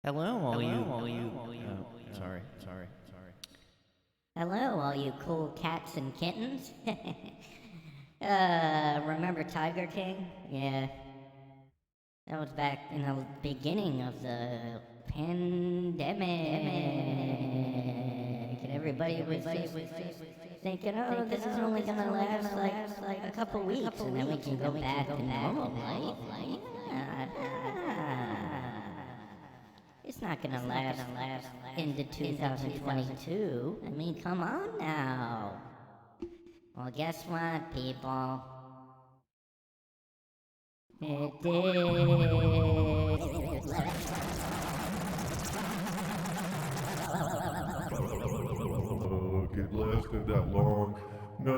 Hello, all you. Sorry. Hello, all you cool cats and kittens. Remember Tiger King? Yeah. That was back in the beginning of the pandemic. And everybody was thinking, oh, this is only gonna last like a couple weeks, and then we can go back to normal life. It's not gonna last into 2022. I mean, come on now. Well, guess what, people? It did. It lasted that long. No.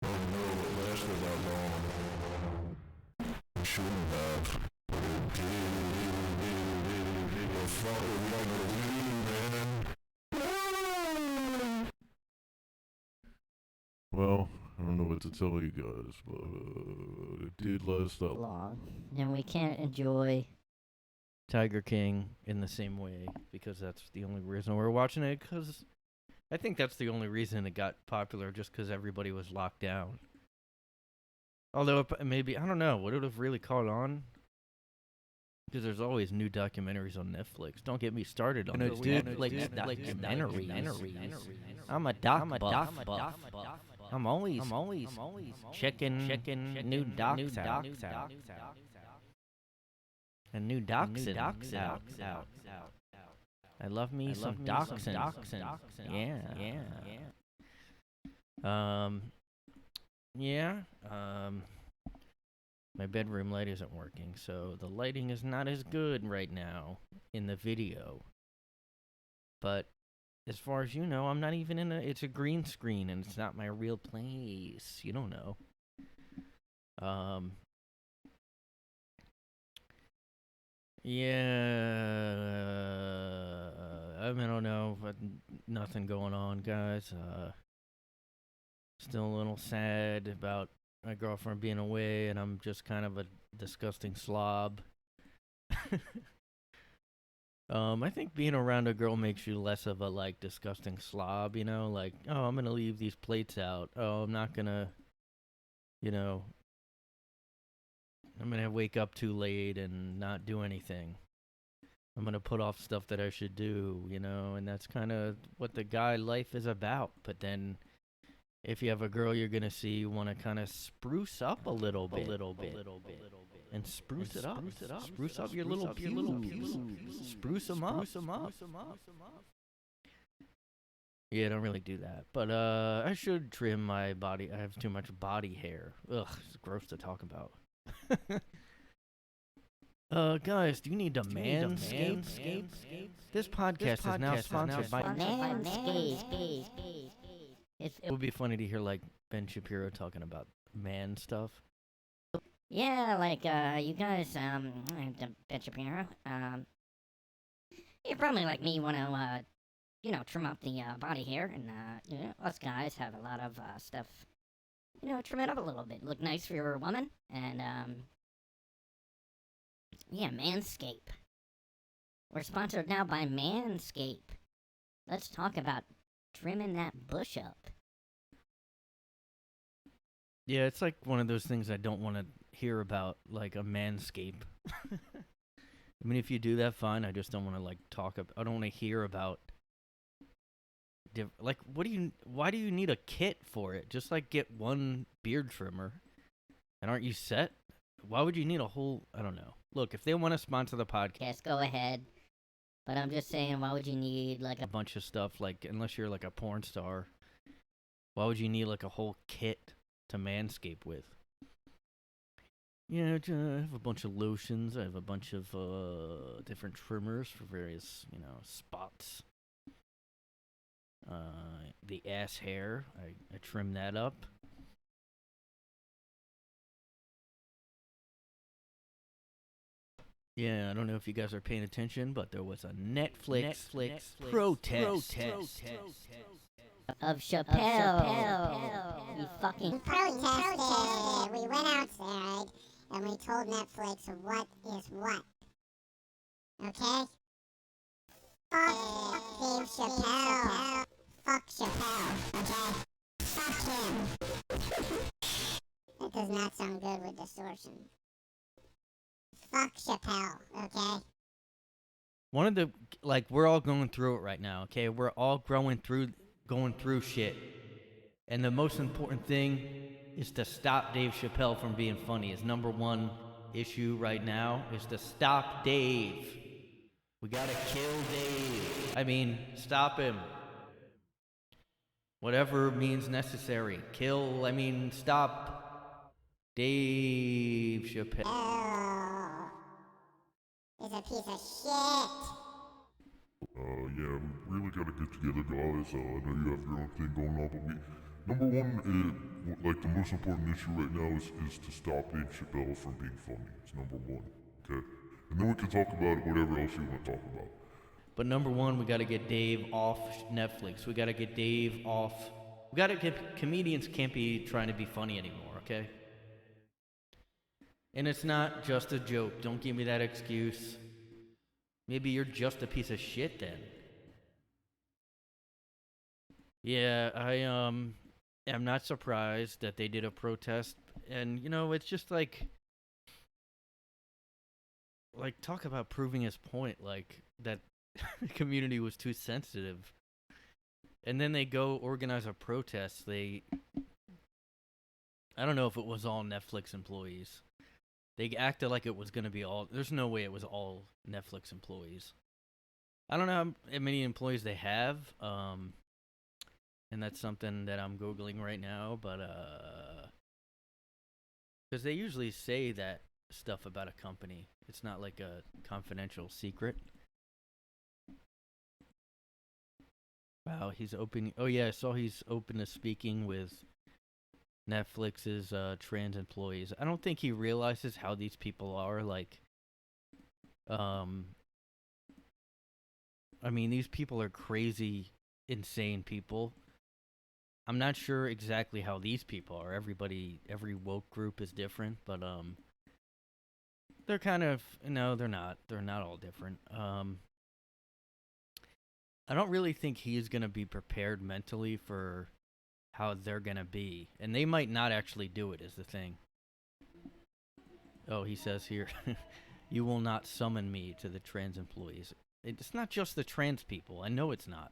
Oh no, it lasted that long. It shouldn't have. But it did. I thought it was gonna win, man. Well, I don't know what to tell you guys, but it did last that long. Long. And we can't enjoy. Tiger King in the same way, because that's the only reason we're watching it, because I think that's the only reason it got popular, just because everybody was locked down. Although, maybe, I don't know, would it have really caught on? Because there's always new documentaries on Netflix. Don't get me started on those Netflix documentaries. I'm a doc buff. I'm always checking new docs out. And new docs out. I love me some dachshunds. Yeah. My bedroom light isn't working, so the lighting is not as good right now in the video. But as far as you know, I'm not even it's a green screen and it's not my real place. You don't know. Yeah, I mean, I don't know, but nothing going on, guys. Still a little sad about my girlfriend being away, and I'm just kind of a disgusting slob. I think being around a girl makes you less of a, like, disgusting slob, you know? Like, oh, I'm gonna leave these plates out. Oh, I'm not gonna, you know, I'm gonna wake up too late and not do anything. I'm gonna put off stuff that I should do, you know, and that's kind of what the guy life is about. But then, if you have a girl you're gonna see, you want to kind of spruce up a little bit, and spruce it up. Spruce up your little pubes. Spruce them up. Yeah, I don't really do that, but I should trim my body. I have too much body hair. Ugh, it's gross to talk about. Guys, do you need to manscape? This podcast is now sponsored by Manscape. It would be funny to hear, like, Ben Shapiro talking about man stuff. Yeah, like, you guys, Ben Shapiro, you probably, like me, want to, trim up the body hair, and, us guys have a lot of stuff, trim it up a little bit, look nice for your woman, and, yeah, Manscape. We're sponsored now by Manscape. Let's talk about trimming that bush up. Yeah, it's like one of those things I don't want to hear about, like a manscape. I mean, if you do that, fine. I just don't want to, like, talk about. I don't want to hear about. Like, why do you need a kit for it? Just, like, get one beard trimmer, and aren't you set? Why would you need a whole? I don't know. Look, if they want to sponsor the podcast, Yes, go ahead. But I'm just saying, why would you need, like, a bunch of stuff, like, unless you're, like, a porn star, why would you need, like, a whole kit to manscape with? Yeah, I have a bunch of lotions. I have a bunch of different trimmers for various, spots. The ass hair, I trim that up. Yeah, I don't know if you guys are paying attention, but there was a Netflix protest of Chappelle. You fucking We protested. We went outside and we told Netflix what is what. Okay? Fuck Dave Chappelle. Fuck Chappelle. Okay? Fuck him. That does not sound good with distortion. Fuck Chappelle. Okay? One of the, like, we're all going through it right now, okay? We're all going through shit. And the most important thing is to stop Dave Chappelle from being funny. His number one issue right now is to stop Dave. We gotta kill Dave. I mean, stop him. Whatever means necessary. Kill, stop Dave Chappelle. Oh. Is a piece of shit. Yeah, we really gotta get together, guys. I know you have your own thing going on, but number one, like the most important issue right now is to stop Dave Chappelle from being funny. It's number one, okay? And then we can talk about whatever else you want to talk about. But number one, we gotta get Dave off Netflix. We gotta get Dave off. We gotta get, comedians can't be trying to be funny anymore, okay? And it's not just a joke. Don't give me that excuse. Maybe you're just a piece of shit then. Yeah, I am not surprised that they did a protest. And, you know, it's just like talk about proving his point, like, that the community was too sensitive. And then they go organize a protest. I don't know if it was all Netflix employees. They acted like it was going to be all... There's no way it was all Netflix employees. I don't know how many employees they have, and that's something that I'm Googling right now, but... Because they usually say that stuff about a company. It's not like a confidential secret. Wow, he's open... Oh, yeah, I saw he's open to speaking with Netflix's trans employees. I don't think he realizes how these people are. Like, I mean, these people are crazy, insane people. I'm not sure exactly how these people are. Every woke group is different, but they're kind of, no, they're not. They're not all different. I don't really think he's gonna be prepared mentally for how they're gonna be, and they might not actually do it, is the thing. Oh, he says here, you will not summon me to the trans employees. It's not just the trans people. I know it's not.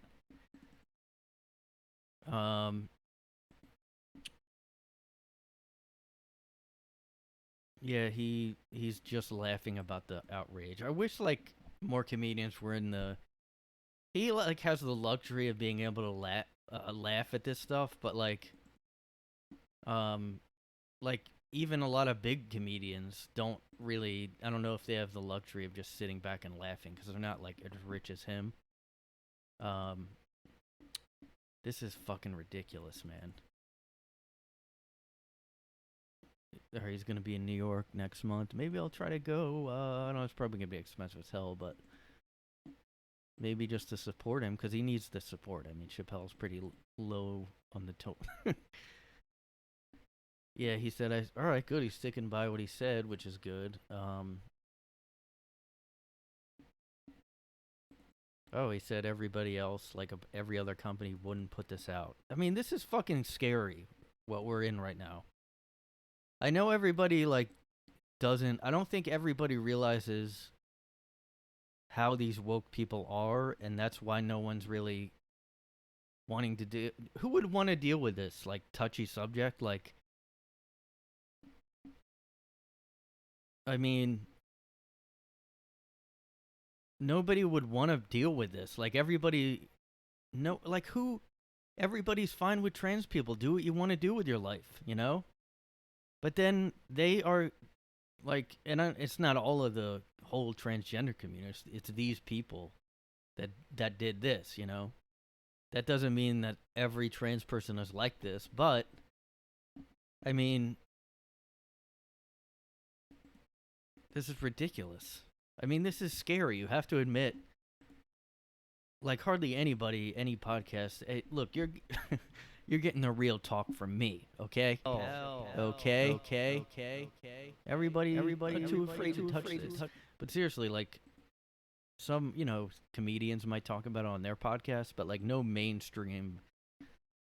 Yeah, he's just laughing about the outrage. I wish, like, more comedians were in the... He, like, has the luxury of being able to laugh at this stuff, but, like, even a lot of big comedians don't really... I don't know if they have the luxury of just sitting back and laughing, because they're not, like, as rich as him. This is fucking ridiculous, man. He's gonna be in New York next month. Maybe I'll try to go. I know it's probably gonna be expensive as hell, but maybe just to support him, because he needs the support. I mean, Chappelle's pretty low on the totem. Yeah, he said, all right, good. He's sticking by what he said, which is good. Oh, he said everybody else, like every other company, wouldn't put this out. I mean, this is fucking scary, what we're in right now. I know everybody, like, I don't think everybody realizes how these woke people are, and that's why no one's really wanting to do... Who would want to deal with this, like, touchy subject? Like, I mean, nobody would want to deal with this. Like, everybody... No, like, who... Everybody's fine with trans people. Do what you want to do with your life, you know? But then they are, like, and it's not all of the whole transgender community. It's these people that did this, you know? That doesn't mean that every trans person is like this, but, I mean, this is ridiculous. I mean, this is scary. You have to admit, like hardly anybody, any podcast. Hey, look, you're you're getting the real talk from me, okay? Okay. Everybody too afraid to touch this. But seriously, like some, comedians might talk about it on their podcast, but like no mainstream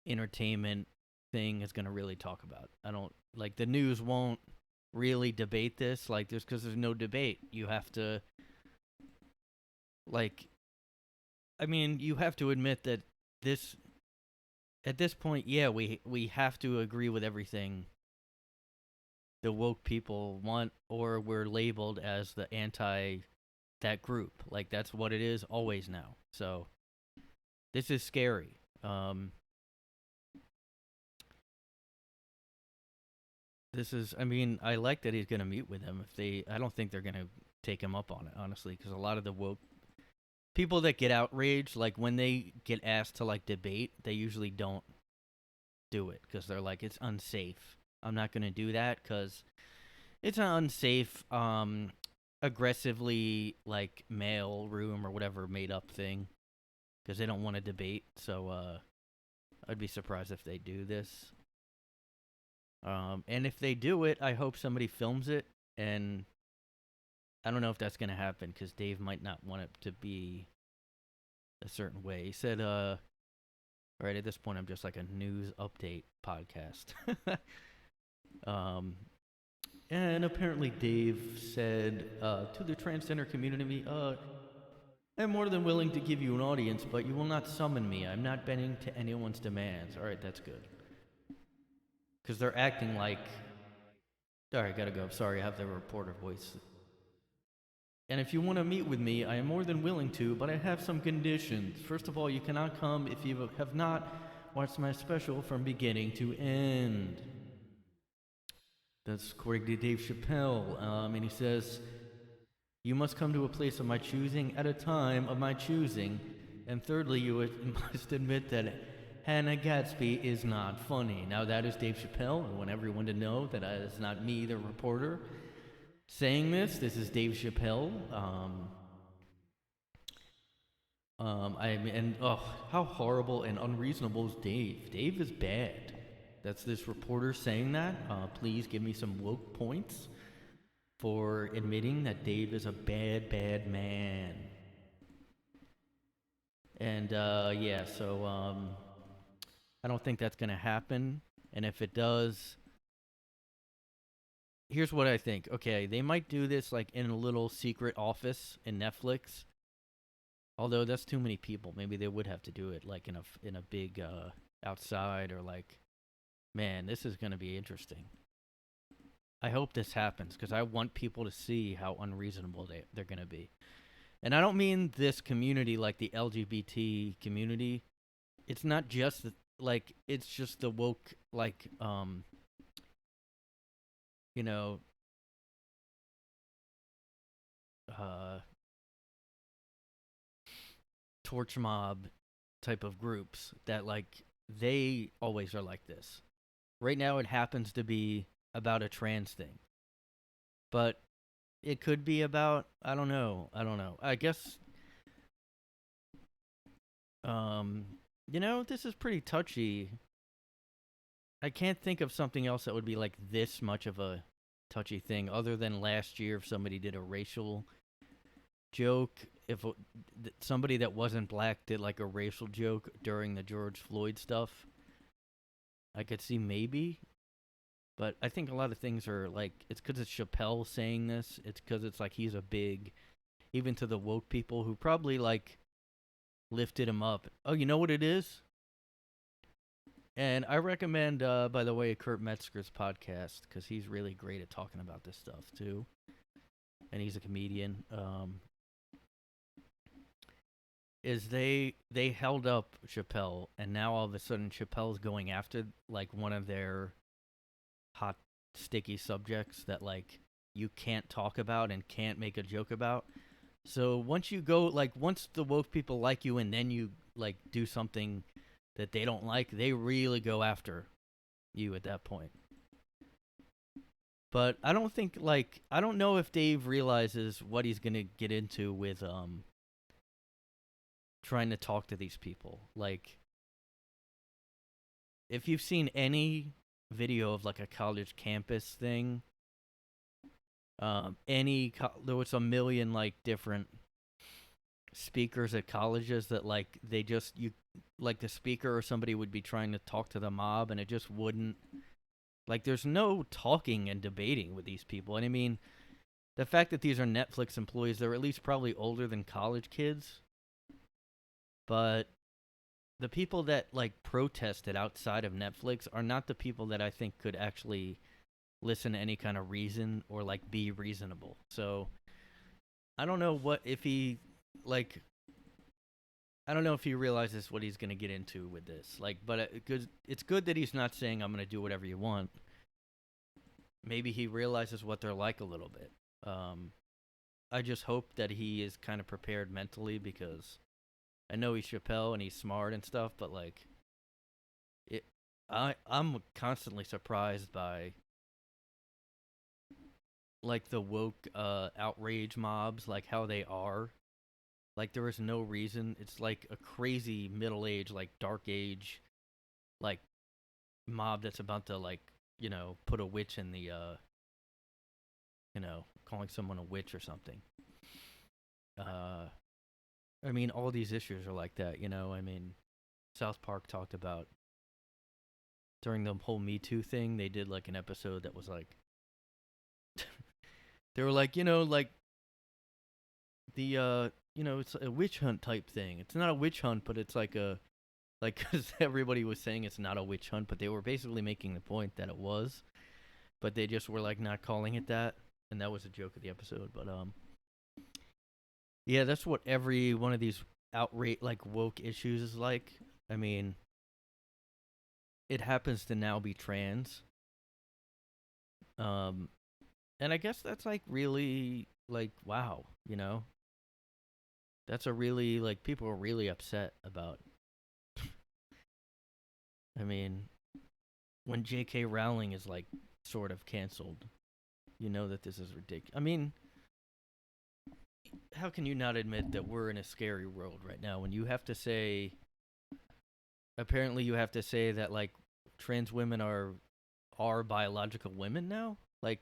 entertainment thing is gonna really talk about. I don't like the news won't really debate this, like just because there's no debate. You have to, like, I mean, you have to admit that this, at this point, yeah, we have to agree with everything the woke people want, or we're labeled as the anti that group. Like that's what it is always now. So this is scary. This is, I mean, I like that he's gonna meet with them. I don't think they're gonna take him up on it, honestly, because a lot of the woke people that get outraged, like when they get asked to like debate, they usually don't do it because they're like, it's unsafe. I'm not gonna do that because it's an unsafe, aggressively like mail room or whatever made up thing because they don't want to debate. So I'd be surprised if they do this. And if they do it, I hope somebody films it. And I don't know if that's gonna happen because Dave might not want it to be a certain way. He said, right at this point, I'm just like a news update podcast. And apparently Dave said to the transgender community, I'm more than willing to give you an audience, but you will not summon me. I'm not bending to anyone's demands. All right, that's good. Because they're acting like, all right, gotta go. Sorry, I have the reporter voice. And if you want to meet with me, I am more than willing to, but I have some conditions. First of all, you cannot come if you have not watched my special from beginning to end. That's according to Dave Chappelle. And he says, you must come to a place of my choosing at a time of my choosing. And thirdly, you must admit that Hannah Gadsby is not funny. Now, that is Dave Chappelle. I want everyone to know that is not me, the reporter, saying this. This is Dave Chappelle. How horrible and unreasonable is Dave? Dave is bad. That's this reporter saying that. Please give me some woke points for admitting that Dave is a bad, bad man. And so I don't think that's gonna happen. And if it does, here's what I think. Okay, they might do this like in a little secret office in Netflix. Although that's too many people. Maybe they would have to do it like in a big outside or like. Man, this is gonna be interesting. I hope this happens because I want people to see how unreasonable they're gonna be. And I don't mean this community like the LGBT community. It's not just like it's just the woke like torch mob type of groups that like they always are like this. Right now it happens to be about a trans thing. But it could be about I don't know. I guess this is pretty touchy. I can't think of something else that would be like this much of a touchy thing other than last year if somebody did a racial joke, if somebody that wasn't black did like a racial joke during the George Floyd stuff. I could see maybe. But I think a lot of things are like, it's because it's Chappelle saying this. It's because it's like he's a big, even to the woke people who probably like lifted him up. Oh, you know what it is? And I recommend, by the way, Kurt Metzger's podcast because he's really great at talking about this stuff too. And he's a comedian. Is they held up Chappelle, and now all of a sudden Chappelle's going after like one of their hot sticky subjects that like you can't talk about and can't make a joke about. So once you go like once the woke people like you and then you like do something that they don't like, they really go after you at that point. But I don't think I don't know if Dave realizes what he's gonna get into with trying to talk to these people. Like, if you've seen any video of like a college campus thing, there was a million like different speakers at colleges that like they just like the speaker or somebody would be trying to talk to the mob and it just wouldn't, like, there's no talking and debating with these people. And I mean, the fact that these are Netflix employees, they're at least probably older than college kids, but the people that like protested outside of Netflix are not the people that I think could actually listen to any kind of reason or like be reasonable. So I don't know what if he like I don't know if he realizes what he's going to get into with this. Like, but it's good that he's not saying I'm going to do whatever you want. Maybe he realizes what they're like a little bit. I just hope that he is kind of prepared mentally, because I know he's Chappelle and he's smart and stuff, but like I'm constantly surprised by like the woke outrage mobs, like how they are. Like, there is no reason. It's like a crazy middle age, like dark age, like mob that's about to like, you know, put a witch in the you know, calling someone a witch or something. I mean, all these issues are like that, you know. I mean, South Park talked about during the whole Me Too thing, they did like an episode that was like they were like, you know, like the you know, it's a witch hunt type thing. It's not a witch hunt, but it's like a like, because everybody was saying it's not a witch hunt, but they were basically making the point that it was, but they just were like not calling it that, and that was a joke of the episode. But yeah, that's what every one of these outright like woke issues is like. I mean, it happens to now be trans, and I guess that's like really like, wow, you know, that's a really like, people are really upset about. I mean, when J.K. Rowling is like sort of canceled, you know that this is ridiculous. I mean, how can you not admit that we're in a scary world right now when you have to say, apparently you have to say that like trans women are biological women now? Like,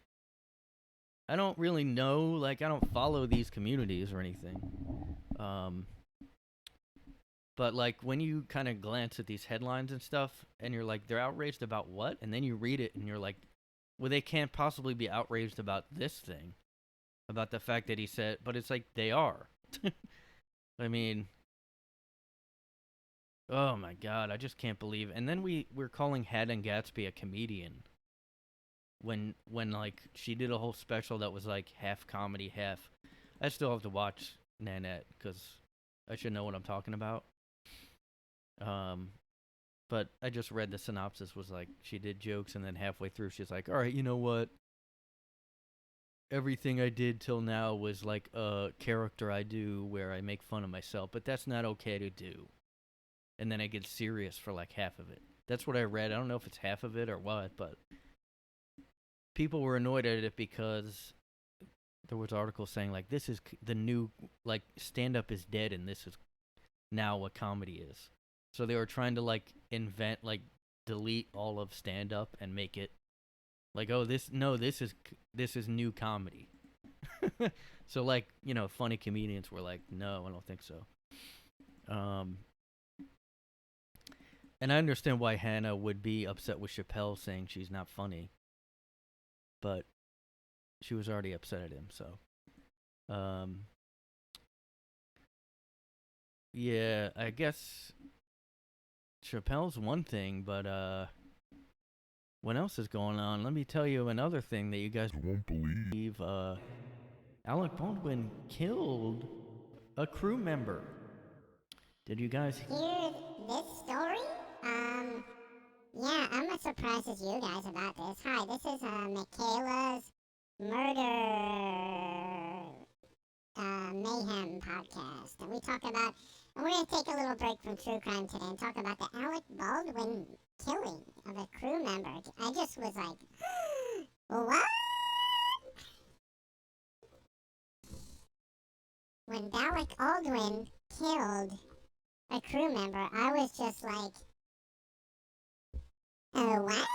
I don't really know, like I don't follow these communities or anything. But like when you kind of glance at these headlines and stuff and you're like, they're outraged about what? And then you read it and you're like, well, they can't possibly be outraged about this thing, about the fact that he said, but it's like they are. I mean, oh my God, I just can't believe. And then we're calling Haddon Gadsby a comedian when like she did a whole special that was like half comedy, half. I still have to watch Nanette because I should know what I'm talking about. But I just read the synopsis was like she did jokes and then halfway through she's like, all right, you know what? Everything I did till now was like a character I do where I make fun of myself, but that's not okay to do. And then I get serious for like half of it. That's what I read. I don't know if it's half of it or what, but people were annoyed at it because there was articles saying like, this is the new, like, stand-up is dead and this is now what comedy is. So they were trying to like invent, like delete all of stand-up and make it like, oh, this is new comedy. So like, you know, funny comedians were like, no, I don't think so. And I understand why Hannah would be upset with Chappelle saying she's not funny, but she was already upset at him, so. Yeah, I guess Chappelle's one thing, but what else is going on? Let me tell you another thing that you guys won't believe. Alec Baldwin killed a crew member. Did you guys Hear this story? Yeah, I'm as surprised as you guys about this. Hi, this is Michaela's Murder Mayhem podcast. And we talk about, and we're going to take a little break from true crime today and talk about the Alec Baldwin killing of a crew member. I just was like, what? When Alec Baldwin killed a crew member, I was just like, oh, what?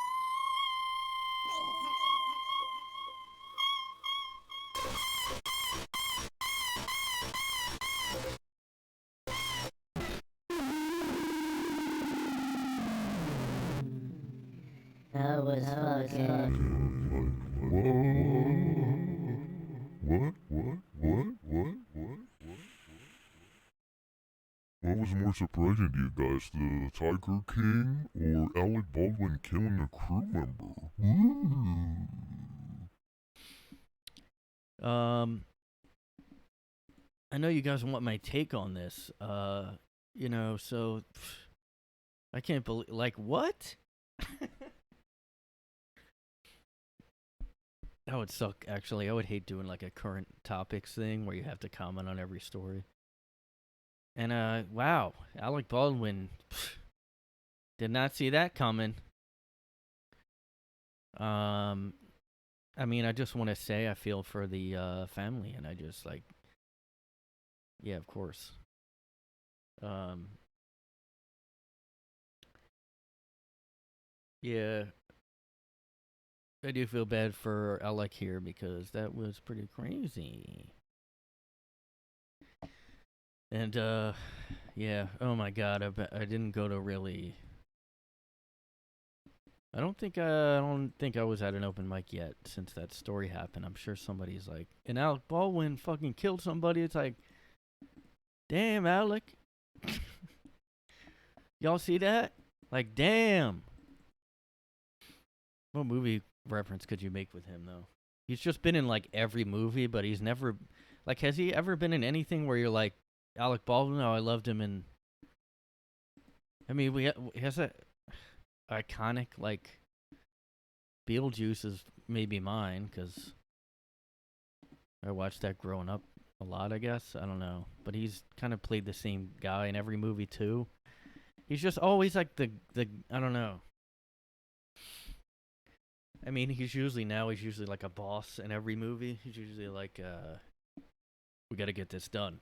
That was fucking. What was more surprising to you guys, the Tiger King or Alec Baldwin killing a crew member? I know you guys want my take on this. So I can't believe, like, what? That would suck, actually. I would hate doing like a current topics thing where you have to comment on every story. And wow, Alec Baldwin, did not see that coming. I mean, I just want to say I feel for the family, and I just like, yeah, of course. Yeah, I do feel bad for Alec here because that was pretty crazy. And yeah, oh my god, I didn't go to really. I don't think I was at an open mic yet since that story happened. I'm sure somebody's like, and Alec Baldwin fucking killed somebody. It's like, damn, Alec. Y'all see that? Like, damn. What movie reference could you make with him though? He's just been in like every movie, but he's never, like, has he ever been in anything where you're like, Alec Baldwin? Oh, I loved him in. I mean, he has a iconic, like, Beetlejuice is maybe mine because I watched that growing up a lot, I guess. I don't know, but he's kind of played the same guy in every movie too. He's just always like the I don't know. I mean, he's usually like a boss in every movie. He's usually like, we got to get this done.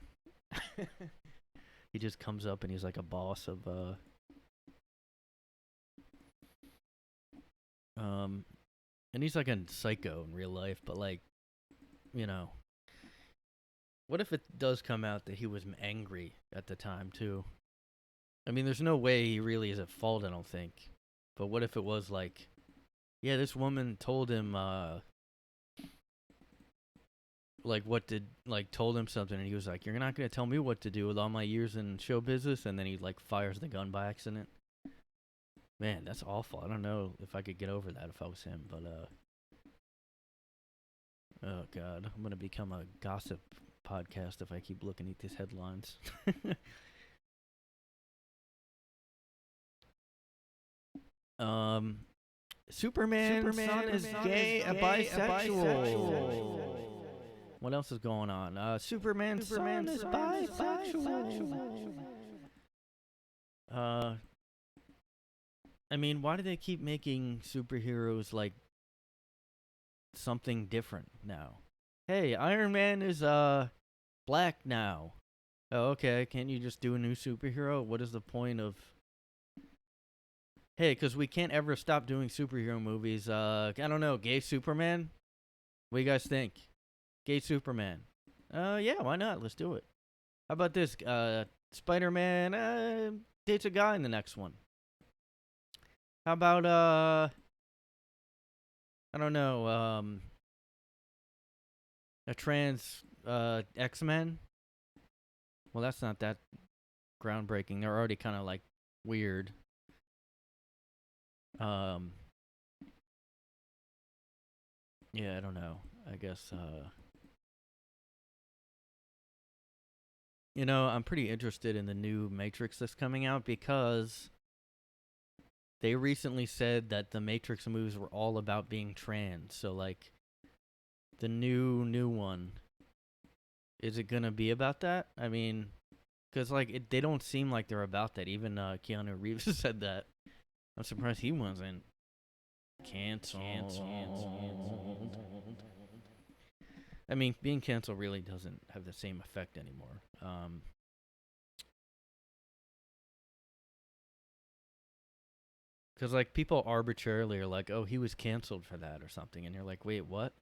He just comes up and he's like a boss of and he's like a psycho in real life, but like, you know, what if it does come out that he was angry at the time too? I mean, there's no way he really is at fault, I don't think. But what if it was like, yeah, this woman told him told him something, and he was like, you're not going to tell me what to do with all my years in show business, and then he like fires the gun by accident. Man, that's awful. I don't know if I could get over that if I was him, but oh god, I'm gonna become a gossip podcast if I keep looking at these headlines. Superman's son is gay, a bisexual. What else is going on? Superman's son is bisexual. I mean, why do they keep making superheroes like something different now? Hey, Iron Man is black now. Oh, okay. Can't you just do a new superhero? What is the point of? Hey, because we can't ever stop doing superhero movies. I don't know. Gay Superman. What do you guys think? Gay Superman. Yeah. Why not? Let's do it. How about this? Spider-Man dates a guy in the next one. How about I don't know, a trans X-Men? Well, that's not that groundbreaking. They're already kind of like weird. Yeah, I don't know. I guess I'm pretty interested in the new Matrix that's coming out because they recently said that the Matrix movies were all about being trans. So, like, the new one, is it gonna be about that? I mean, because like they don't seem like they're about that. Even Keanu Reeves said that. I'm surprised he wasn't canceled. I mean, being canceled really doesn't have the same effect anymore. Because, like, people arbitrarily are like, oh, he was canceled for that or something. And you're like, wait, what?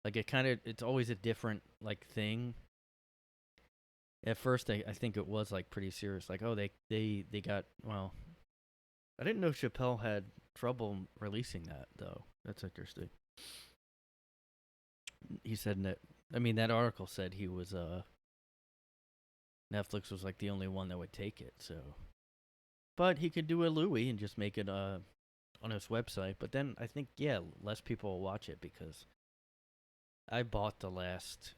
Like, it's always a different, like, thing. At first, I think it was, like, pretty serious. Like, oh, they got, well, I didn't know Chappelle had trouble releasing that, though. That's interesting. He said that, I mean, that article said he was, Netflix was, like, the only one that would take it, so. But he could do a Louis and just make it, on his website. But then I think, yeah, less people will watch it because I bought the last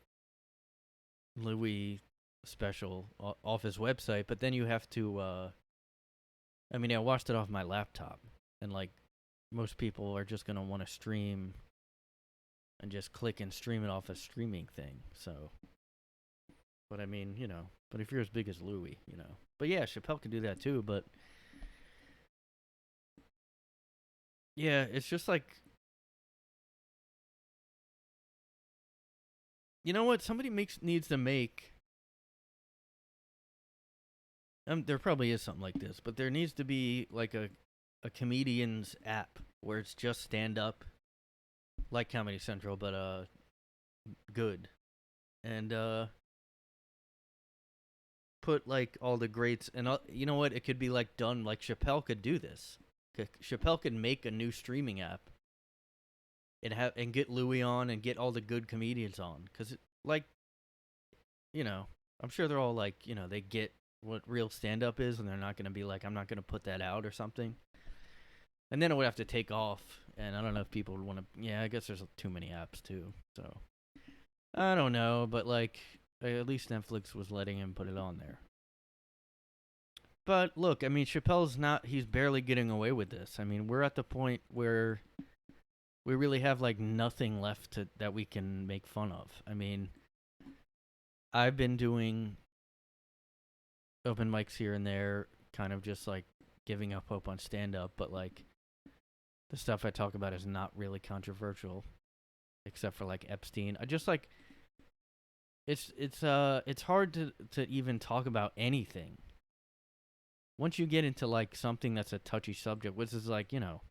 Louis special off his website, but then you have to, I mean, I watched it off my laptop, and, like, most people are just going to want to stream and just click and stream it off a streaming thing, so. But, I mean, you know, but if you're as big as Louis, you know. But, yeah, Chappelle can do that, too, but. Yeah, it's just like. You know what? Somebody needs to make. There probably is something like this, but there needs to be like a comedian's app where it's just stand up, like Comedy Central, but good, and put like all the greats, and you know what? It could be like done like Chappelle could do this. Chappelle could make a new streaming app, and get Louis on and get all the good comedians on, because like, you know, I'm sure they're all like, you know, they get what real stand-up is, and they're not going to be like, I'm not going to put that out or something. And then it would have to take off, and I don't know if people would want to. Yeah, I guess there's too many apps too, so I don't know, but like, at least Netflix was letting him put it on there. But look, I mean, he's barely getting away with this. I mean, we're at the point where we really have like nothing left that we can make fun of. I mean, I've been doing open mics here and there, kind of just like giving up hope on stand-up, but like the stuff I talk about is not really controversial, except for like Epstein. I just like it's hard to even talk about anything once you get into like something that's a touchy subject, which is like, you know,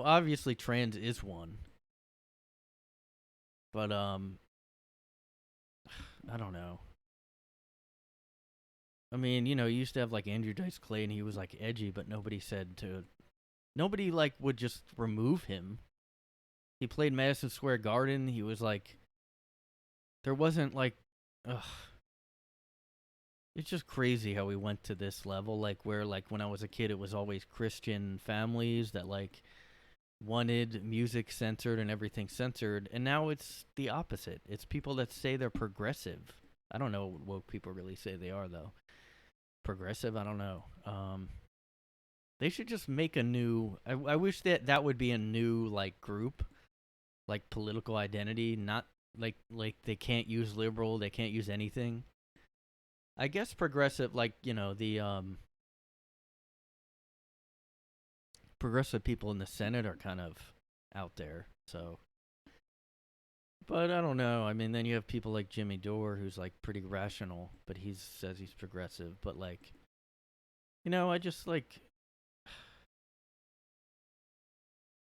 obviously trans is one, but I don't know. I mean, you know, you used to have like Andrew Dice Clay, and he was like edgy, but nobody like would just remove him. He played Madison Square Garden. He was like, there wasn't like, it's just crazy how we went to this level. Like where like when I was a kid, it was always Christian families that like wanted music censored and everything censored, and now it's the opposite. It's people that say they're progressive. I don't know what woke people really say they are though. Progressive, I don't know. They should just make a new. I wish that would be a new like group, like political identity. Not like they can't use liberal. They can't use anything. I guess progressive, like, you know, the progressive people in the Senate are kind of out there. So, but I don't know. I mean, then you have people like Jimmy Dore, who's like pretty rational, but he says he's progressive. But like, you know, I just like,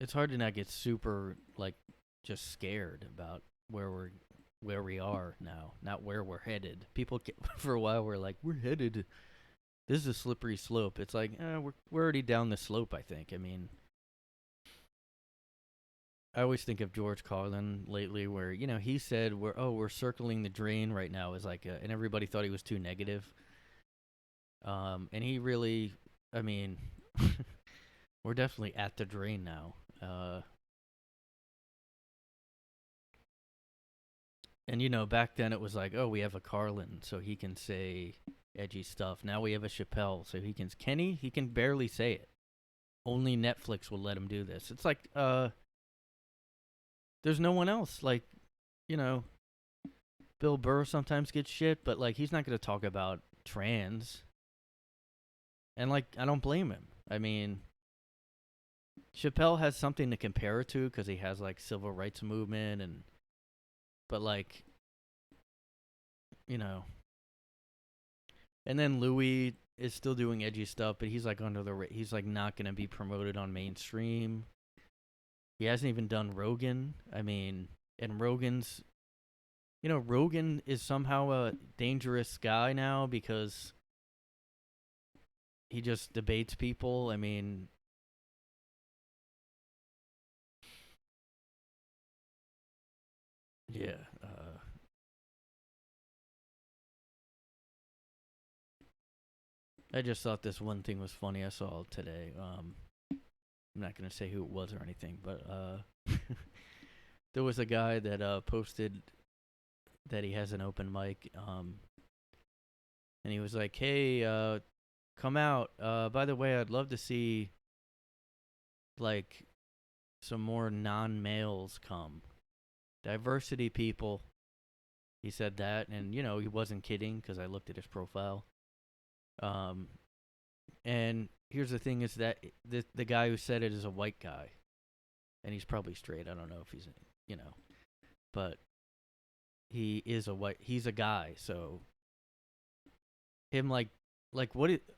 it's hard to not get super like just scared about where we are now, not where we're headed. People for a while were like, we're headed. This is a slippery slope. It's like, we're already down the slope, I think. I mean, I always think of George Carlin lately, where, you know, he said we're circling the drain right now, is like, and everybody thought he was too negative. And he really, I mean, we're definitely at the drain now. And you know, back then it was like, oh, we have a Carlin, so he can say edgy stuff. Now we have a Chappelle, so he can barely say it. Only Netflix will let him do this. It's like, there's no one else. Like, you know, Bill Burr sometimes gets shit, but like, he's not going to talk about trans. And like, I don't blame him. I mean, Chappelle has something to compare it to because he has like civil rights movement, but like, you know, and then Louis is still doing edgy stuff, but he's like he's like not gonna be promoted on mainstream. He hasn't even done Rogan. I mean, and Rogan's, Rogan is somehow a dangerous guy now because he just debates people. I mean, yeah. I just thought this one thing was funny I saw today. I'm not gonna say who it was or anything, but there was a guy that posted that he has an open mic, and he was like, "Hey, come out. By the way, I'd love to see like some more non-males come, diversity people." He said that, and he wasn't kidding because I looked at his profile. And here's the thing: is that the guy who said it is a white guy, and he's probably straight. I don't know if he's, but he's a guy. So him like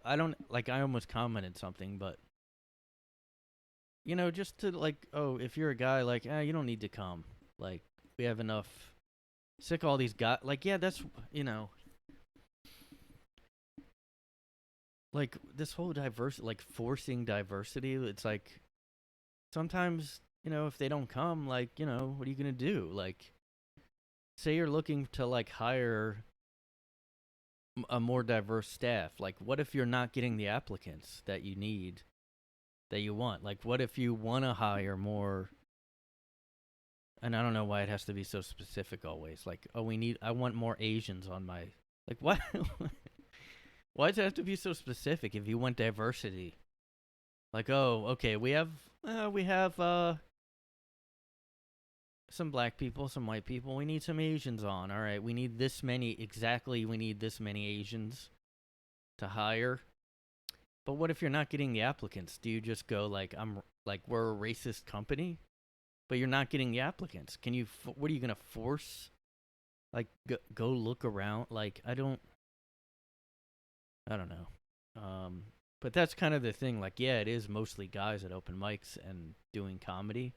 I don't like. I almost commented something, but just to like, oh, if you're a guy, like, you don't need to come. Like, we have enough. Sick of all these guys. Like, yeah, that's like this whole like forcing diversity. It's like sometimes if they don't come, like what are you gonna do? Like, say you're looking to like hire a more diverse staff. Like, what if you're not getting the applicants that you need, that you want? Like, what if you want to hire more? And I don't know why it has to be so specific always. Like, oh, I want more Asians on my, like, what? Why does it have to be so specific if you want diversity? Like, oh, okay, we have some black people, some white people. We need some Asians on. All right, we need this many Asians to hire. But what if you're not getting the applicants? Do you just go like, we're a racist company? But you're not getting the applicants. What are you going to force? Like, go look around? Like, I don't know. But that's kind of the thing. Like, yeah, it is mostly guys at open mics and doing comedy.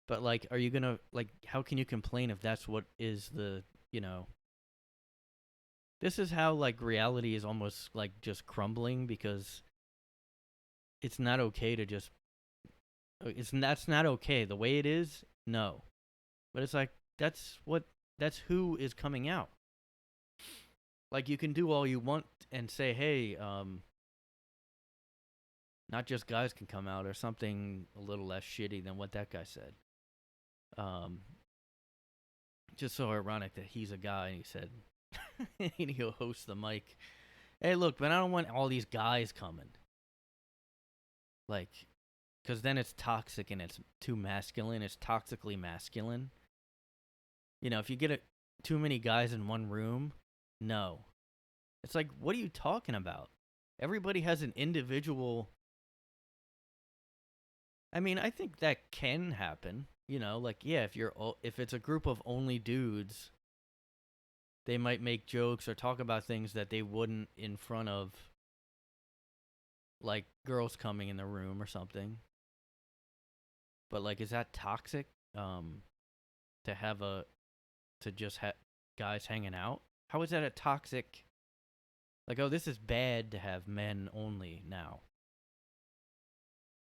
But, like, are you going to, like, how can you complain if that's what is the, this is how, like, reality is almost, like, just crumbling because it's not okay to just, that's not okay. The way it is, no. But it's like, that's who is coming out. Like, you can do all you want and say, hey, not just guys can come out or something a little less shitty than what that guy said. Just so ironic that he's a guy and he said, and he'll host the mic. Hey, look, but I don't want all these guys coming. Like, because then it's toxic and it's too masculine. It's toxically masculine. If you get too many guys in one room, no. It's like, what are you talking about? Everybody has an individual. I mean, I think that can happen. Like, yeah, if it's a group of only dudes, they might make jokes or talk about things that they wouldn't in front of, like, girls coming in the room or something. But, like, is that toxic? To just have guys hanging out? How is that a toxic? Like, oh, this is bad to have men only now.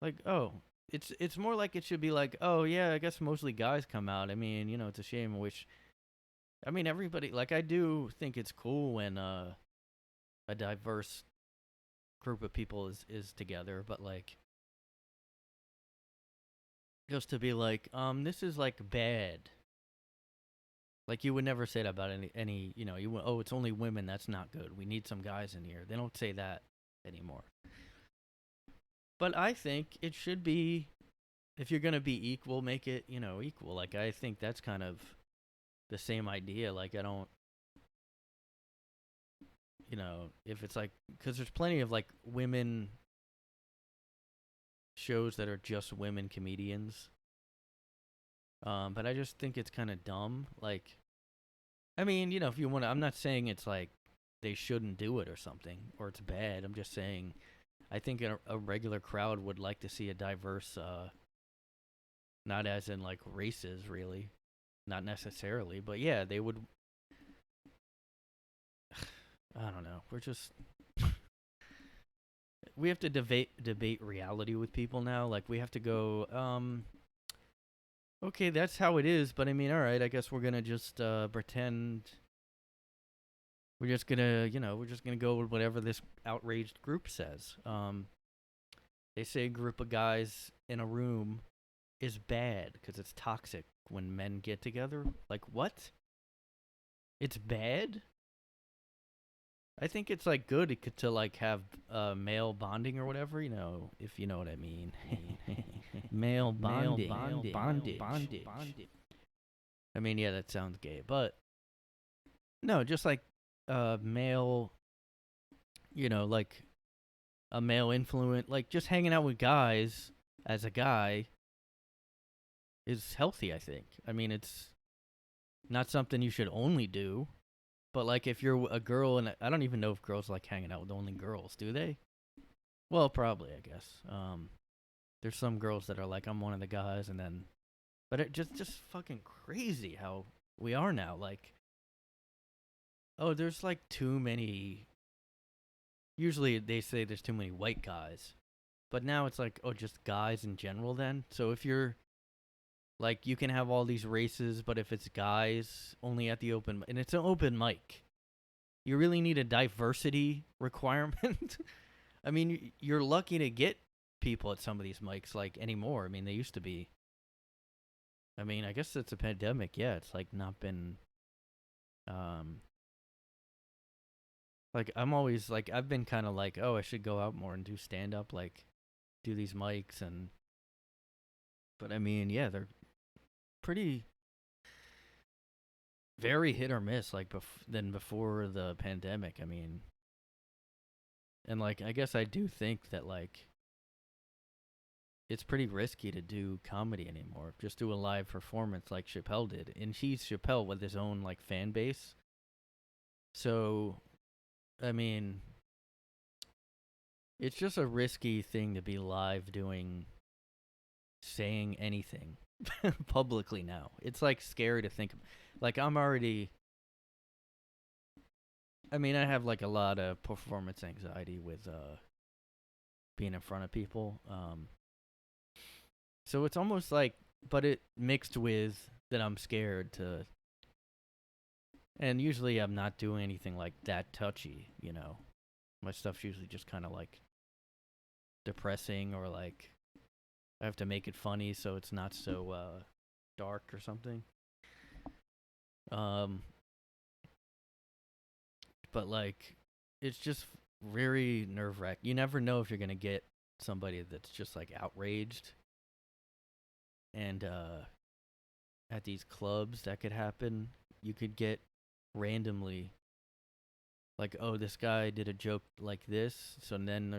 Like, oh, it's more like it should be like, oh yeah, I guess mostly guys come out. I mean, it's a shame. Everybody, like, I do think it's cool when a diverse group of people is together, but like, just to be like, this is like bad. Like, you would never say that about any it's only women, that's not good. We need some guys in here. They don't say that anymore. But I think it should be, if you're going to be equal, make it, equal. Like, I think that's kind of the same idea. Like, I don't, if it's like, because there's plenty of like women shows that are just women comedians. But I just think it's kind of dumb. Like, I mean, if you want to, I'm not saying it's like they shouldn't do it or something, or it's bad. I'm just saying, I think a regular crowd would like to see a diverse, not as in like races, really, not necessarily, but yeah, they would. I don't know. We have to debate reality with people now. Like we have to go, okay, that's how it is, but I mean, all right, I guess we're gonna just pretend we're just gonna go with whatever this outraged group says. They say a group of guys in a room is bad because it's toxic when men get together. Like what? It's bad? I think it's like good to like have male bonding or whatever, if you know what I mean. Male bonding, bondage. I mean, yeah, that sounds gay, but no, just like male, like a male influence, like just hanging out with guys as a guy is healthy, I think. I mean, it's not something you should only do, but like if you're a girl, and I don't even know if girls like hanging out with only girls, do they? Well, probably, I guess. There's some girls that are like, I'm one of the guys, and then, but it just fucking crazy how we are now. Like, oh, there's like too many. Usually they say there's too many white guys, but now it's like, oh, just guys in general then. So if you're like, you can have all these races, but if it's guys only at the open, and it's an open mic, you really need a diversity requirement. I mean, you're lucky to get people at some of these mics like anymore. I mean, they used to be. I mean, I guess it's a pandemic. Yeah, it's like not been. Like I'm always like I've been kind of like, oh, I should go out more and do stand up, like do these mics and. But I mean, yeah, they're pretty very hit or miss like than before the pandemic. I mean, and like I guess I do think that like it's pretty risky to do comedy anymore. Just do a live performance like Chappelle did, and he's Chappelle with his own like fan base. So, I mean, it's just a risky thing to be live doing saying anything publicly now. It's like scary to think. Like I'm already. I mean, I have like a lot of performance anxiety with being in front of people. So it's almost like, but it mixed with that I'm scared to. And usually I'm not doing anything like that touchy, My stuff's usually just kind of like depressing or like I have to make it funny so it's not so dark or something. But like it's just very nerve-wracking. You never know if you're gonna get somebody that's just like outraged. And at these clubs that could happen. You could get randomly like, oh, this guy did a joke like this, so then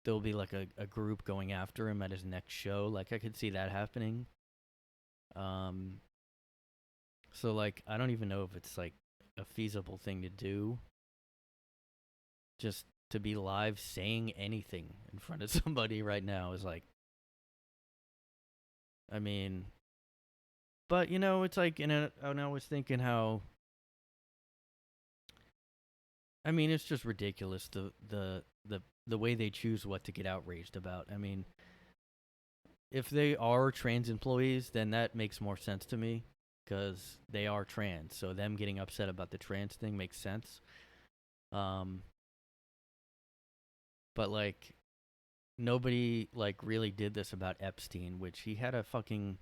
there'll be like a group going after him at his next show. Like I could see that happening. So like I don't even know if it's like a feasible thing to do. Just to be live saying anything in front of somebody right now is like, I mean, but it's like, and I was thinking how, I mean, it's just ridiculous the way they choose what to get outraged about. I mean, if they are trans employees, then that makes more sense to me because they are trans. So them getting upset about the trans thing makes sense. But like nobody like really did this about Epstein, which he had a fucking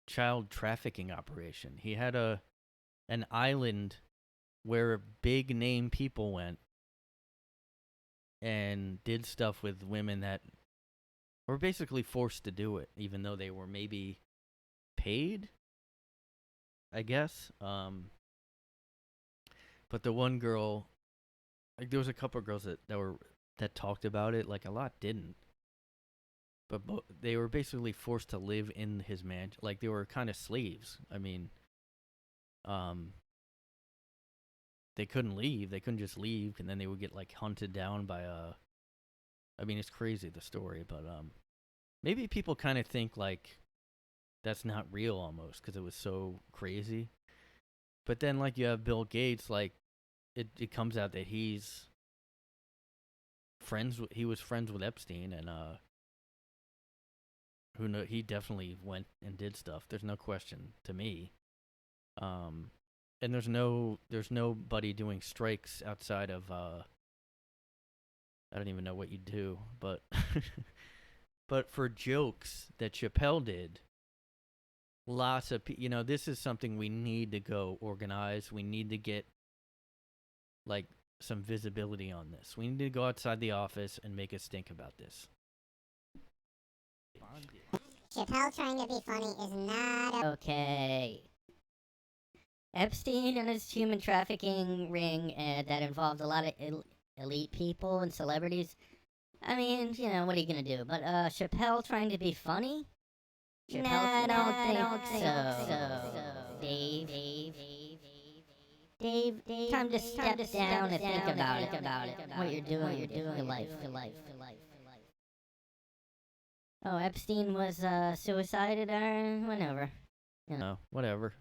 child trafficking operation. He had an island where big name people went and did stuff with women that were basically forced to do it, even though they were maybe paid, I guess. But the one girl, like there was a couple of girls that talked about it, like a lot didn't. But they were basically forced to live in his mansion, like they were kind of slaves. I mean, they couldn't leave. They couldn't just leave, and then they would get like hunted down by I mean, it's crazy the story, but maybe people kind of think like that's not real almost because it was so crazy. But then like you have Bill Gates, like it comes out that he was friends with Epstein, and he definitely went and did stuff. There's no question to me. And there's nobody doing strikes outside of I don't even know what you do, but but for jokes that Chappelle did, lots of this is something we need to go organize. We need to get like some visibility on this. We need to go outside the office and make us think about this. Chappelle trying to be funny is not okay. Epstein and his human trafficking ring that involved a lot of elite people and celebrities. I mean, what are you gonna do? But Chappelle trying to be funny? Chappelle, I don't think so. Dave, time to step down and think about it. What you're doing with your life. Oh, Epstein was suicided or whatever. No, whatever.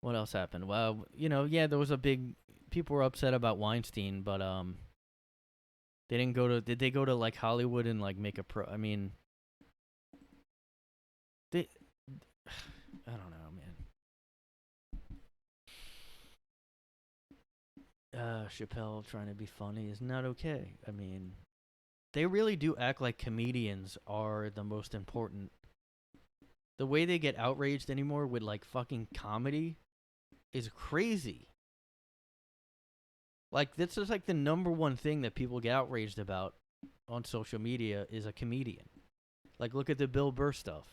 What else happened? Well, yeah, there was a big. People were upset about Weinstein, but they didn't go to. Did they go to like Hollywood and like make a I mean, I don't know, man. Chappelle trying to be funny is not okay. I mean, they really do act like comedians are the most important. The way they get outraged anymore with like fucking comedy is crazy. Like, this is like the number one thing that people get outraged about on social media is a comedian. Like, look at the Bill Burr stuff.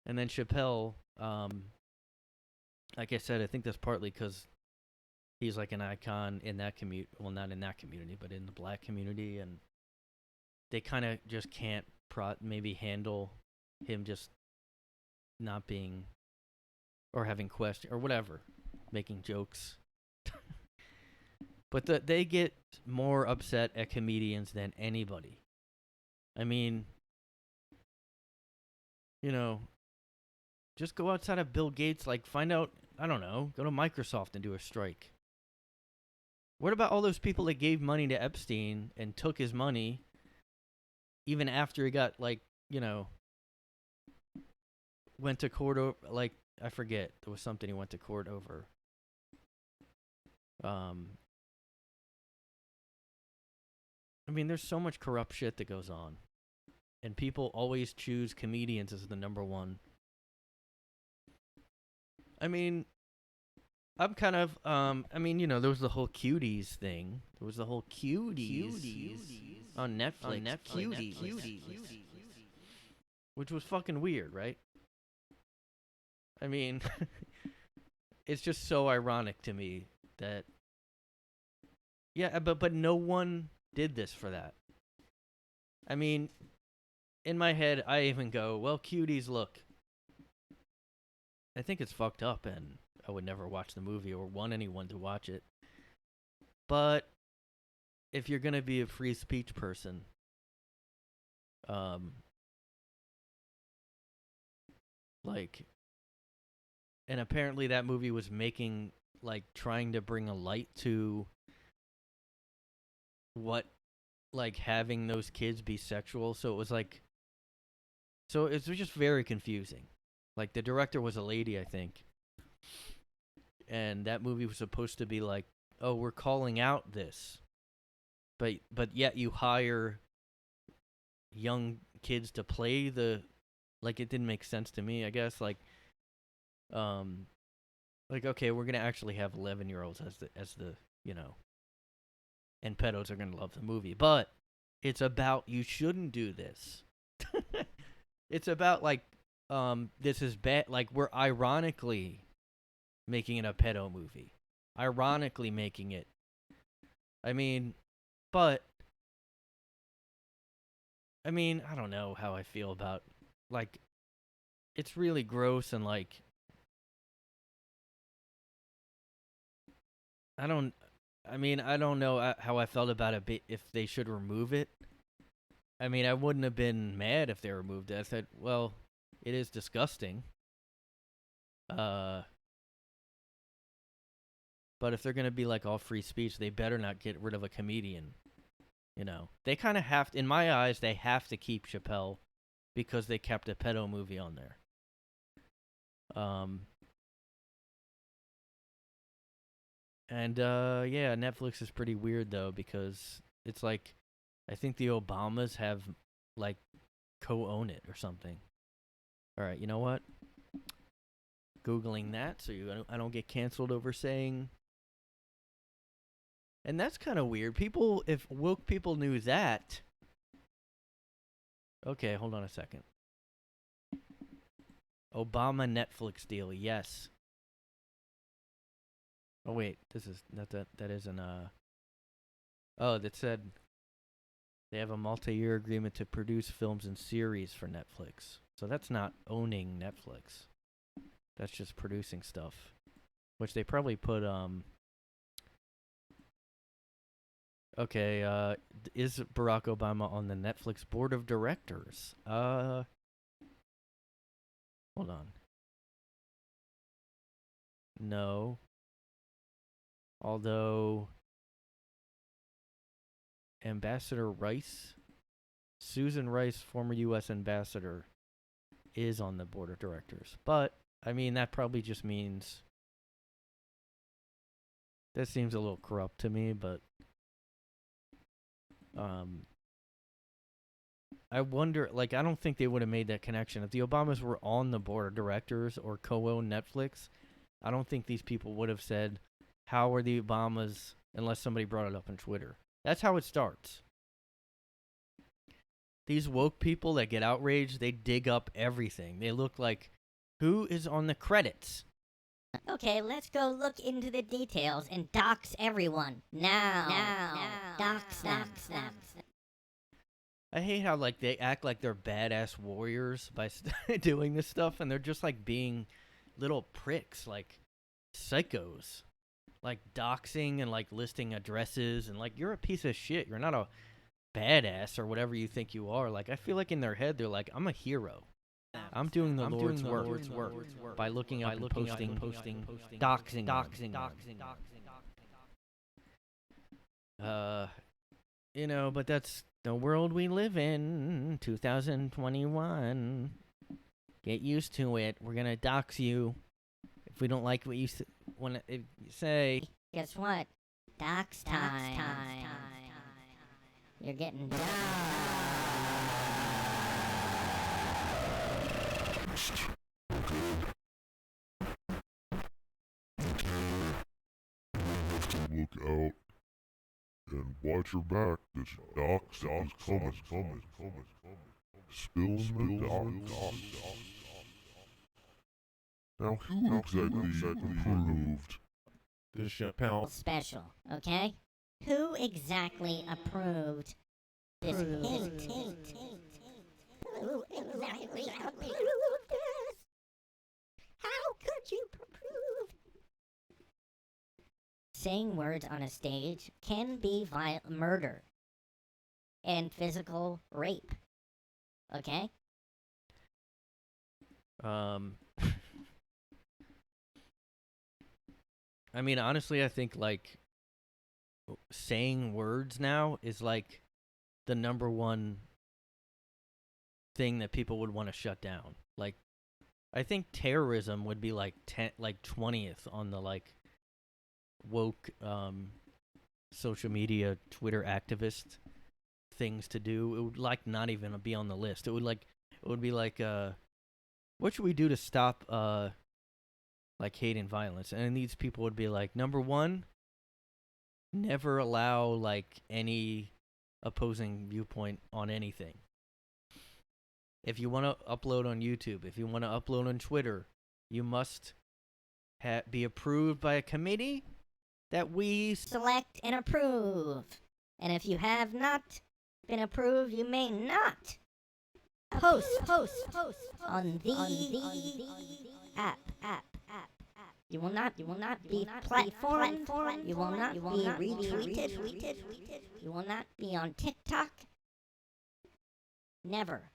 And then Chappelle, like I said, I think that's partly because he's like an icon in that well, not in that community, but in the black community. And they kind of just can't maybe handle him just not being, or having questions, or whatever, making jokes. But they get more upset at comedians than anybody. I mean, just go outside of Bill Gates, like find out, I don't know, go to Microsoft and do a strike. What about all those people that gave money to Epstein and took his money even after he got like, went to court over, like, I forget, there was something he went to court over. I mean, there's so much corrupt shit that goes on. And people always choose comedians as the number one. I mean, I'm kind of, there was the whole cuties thing. There was the whole cuties on Netflix. Cuties. Which was fucking weird, right? I mean, it's just so ironic to me that, yeah, but no one did this for that. I mean, in my head, I even go, well, cuties, look. I think it's fucked up, and I would never watch the movie or want anyone to watch it. But if you're going to be a free speech person, and apparently that movie was making, like, trying to bring a light to what, like, having those kids be sexual. So it was like, so it was just very confusing. Like, the director was a lady, I think. And that movie was supposed to be like, oh, we're calling out this. But yet you hire young kids to play the, like, it didn't make sense to me, I guess. Like, okay, we're going to actually have 11-year-olds as the, and pedos are going to love the movie. But it's about, you shouldn't do this. It's about, like, this is bad. Like, we're ironically making it a pedo movie. Ironically making it. I mean, I don't know how I feel about, like, it's really gross and, like, I don't. I mean, I don't know how I felt about it. If they should remove it, I mean, I wouldn't have been mad if they removed it. I said, well, it is disgusting. But if they're gonna be like all free speech, they better not get rid of a comedian. You know, they kind of have to, in my eyes, they have to keep Chappelle because they kept a pedo movie on there. Yeah, Netflix is pretty weird though because it's like, I think the Obamas have like co-own it or something. All right, you know what? Googling that so I don't get canceled over saying. And that's kind of weird. People, if woke people knew that. Okay, hold on a second. Obama Netflix deal, yes. Oh wait, that isn't Oh, that said they have a multi-year agreement to produce films and series for Netflix. So that's not owning Netflix. That's just producing stuff, which they probably put Okay, is Barack Obama on the Netflix board of directors? Hold on. No. Although Ambassador Rice, Susan Rice, former U.S. ambassador, is on the board of directors. But, I mean, that probably just means... That seems a little corrupt to me, but... I wonder, like, I don't think they would have made that connection. If the Obamas were on the board of directors or co-owned Netflix, I don't think these people would have said, how are the Obamas, unless somebody brought it up on Twitter. That's how it starts. These woke people that get outraged, they dig up everything. They look like, who is on the credits? Okay, let's go look into the details and dox everyone. Now. Dox. I hate how like they act like they're badass warriors by doing this stuff, and they're just like being little pricks, like psychos, like doxing and like listing addresses, and like you're a piece of shit. You're not a badass or whatever you think you are. Like I feel like in their head they're like, I'm a hero. I'm doing the Lord's work by looking up and posting, doxing. You know, but that's the world we live in, 2021. Get used to it. We're gonna dox you if we don't like what you say. Guess what? Dox time. You're getting doxed. Have to look out and watch your back. This dox is coming. Spilling the dox. Now, who exactly approved The Chappelle Special, okay? Who exactly approved this hate? Who exactly approved this? How could you approve? Saying words on a stage can be murder and physical rape. Okay? I mean, honestly, I think like saying words now is like the number one thing that people would want to shut down. Like, I think terrorism would be like 20th on the like woke social media Twitter activist things to do. It would like not even be on the list. It would be like what should we do to stop like hate and violence? And these people would be like, number one, never allow like any opposing viewpoint on anything. If you want to upload on YouTube, if you want to upload on Twitter, you must be approved by a committee that we select and approve. And if you have not been approved, you may not post on the app. You will not be platformed. You will not be retweeted. You will not be on TikTok. Never.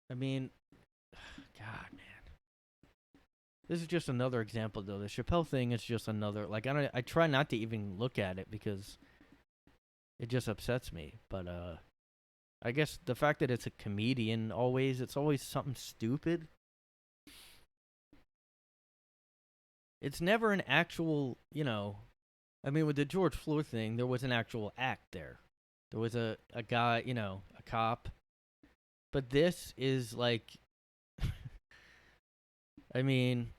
I mean, God, man. This is just another example, though. The Chappelle thing is just another. Like, I try not to even look at it because it just upsets me. But I guess the fact that it's a comedian it's always something stupid. It's never an actual, I mean, with the George Floyd thing, there was an actual act there. There was a guy, a cop. But this is like, I mean,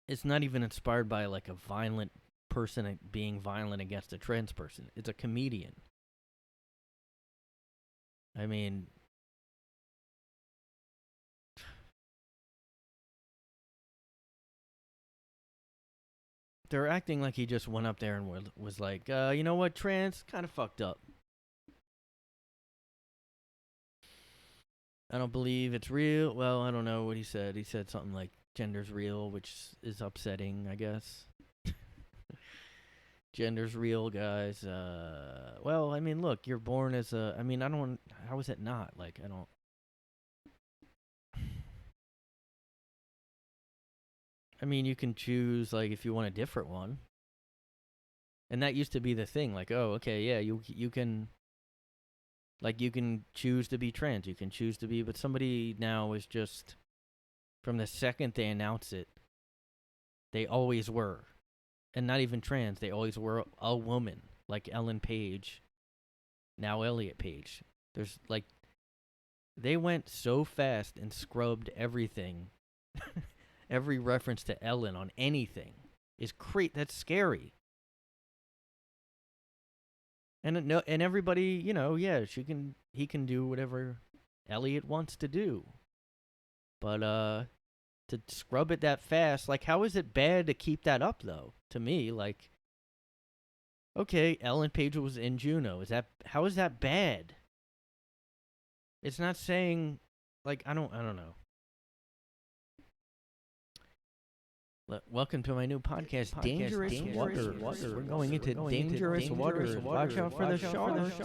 it's not even inspired by like a violent person being violent against a trans person. It's a comedian. I mean, they're acting like he just went up there and was like, you know what, trans, kind of fucked up. I don't believe it's real. Well, I don't know what he said. He said something like gender's real, which is upsetting, I guess. Gender's real, guys. Well, I mean, look, you're born as a... I mean, how is it not? Like, I don't... I mean, you can choose, like, if you want a different one. And that used to be the thing. Like, oh, okay, yeah, you can... Like, you can choose to be trans. You can choose to be... But somebody now is just... From the second they announce it, they always were. And not even trans. They always were a woman. Like Ellen Page. Now Elliot Page. There's, like... They went so fast and scrubbed everything. Every reference to Ellen on anything is that's scary. And everybody, yeah, he can do whatever Elliot wants to do. But to scrub it that fast, like, how is it bad to keep that up though? To me, like, okay, Ellen Page was in Juno. How is that bad? It's not saying, like, I don't know. Welcome to my new podcast, Dangerous Waters. We're going into dangerous waters. Watch out for the sharks.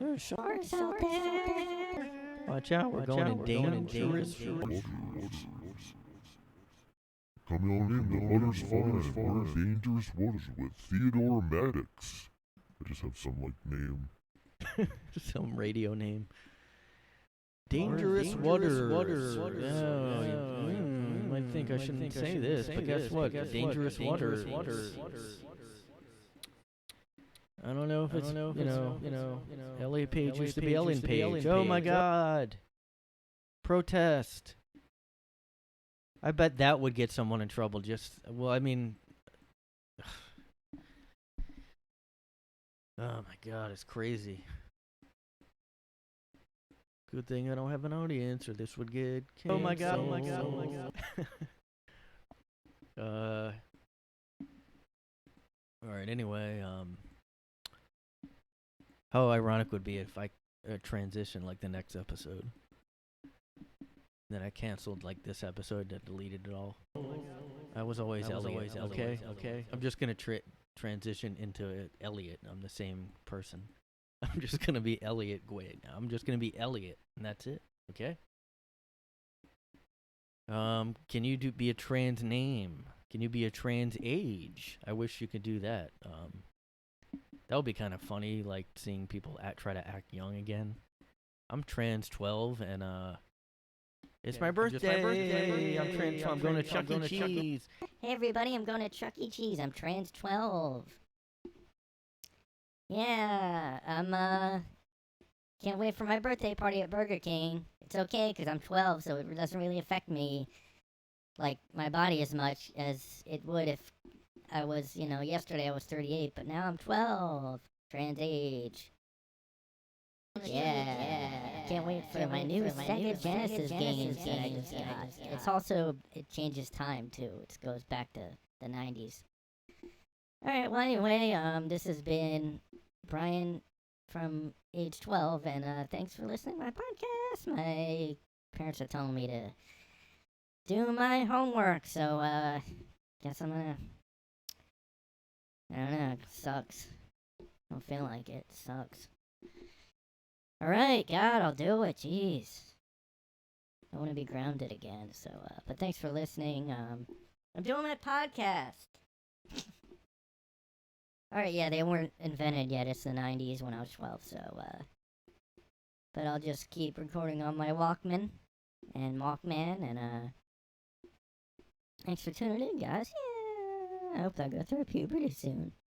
There are sharks out there. Watch out, we're going in dangerous waters. Coming on in, the Otters 5, Dangerous Waters with Theodore Maddox. I just have some, like, name. Some radio name. Dangerous waters. I think I shouldn't say this, but guess what? Dangerous waters. I don't know if it's, Elliot Page used to be Ellen Page. Oh my God. Protest. I bet that would get someone in trouble. I mean, oh my God, it's crazy. Good thing I don't have an audience, or this would get canceled. Oh my God. All right. Anyway, how ironic would be if I transitioned like the next episode. Then I canceled like this episode and deleted it all. I was always Elliot. Okay. I'm just gonna transition into Elliot. I'm the same person. I'm just gonna be Elliot Gwig now. I'm just gonna be Elliot, and that's it. Okay. Can you be a trans name? Can you be a trans age? I wish you could do that. That would be kind of funny, like seeing people try to act young again. I'm trans 12, and it's my birthday. I'm trans 12. I'm going to Chuck E. Cheese. Hey everybody, I'm going to Chuck E. Cheese. I'm trans 12. Yeah, I'm can't wait for my birthday party at Burger King. It's okay because I'm 12, so it doesn't really affect me, like, my body as much as it would if I was, yesterday I was 38, but now I'm 12. Trans age. Yeah. Can't wait for my new Sega Genesis games that I just got. It's also, it changes time too. It goes back to the 90s. Alright, well anyway, this has been Brian from age 12, and thanks for listening to my podcast. My parents are telling me to do my homework, so guess I'm gonna. I don't know. It sucks. Don't feel like it. Sucks. Alright, God, I'll do it. Jeez. I want to be grounded again, so, but thanks for listening. I'm doing my podcast. Alright, yeah, they weren't invented yet. It's the 90s when I was 12, so, but I'll just keep recording on my Walkman and Walkman, and, thanks for tuning in, guys. Yeah, I hope I go through puberty soon.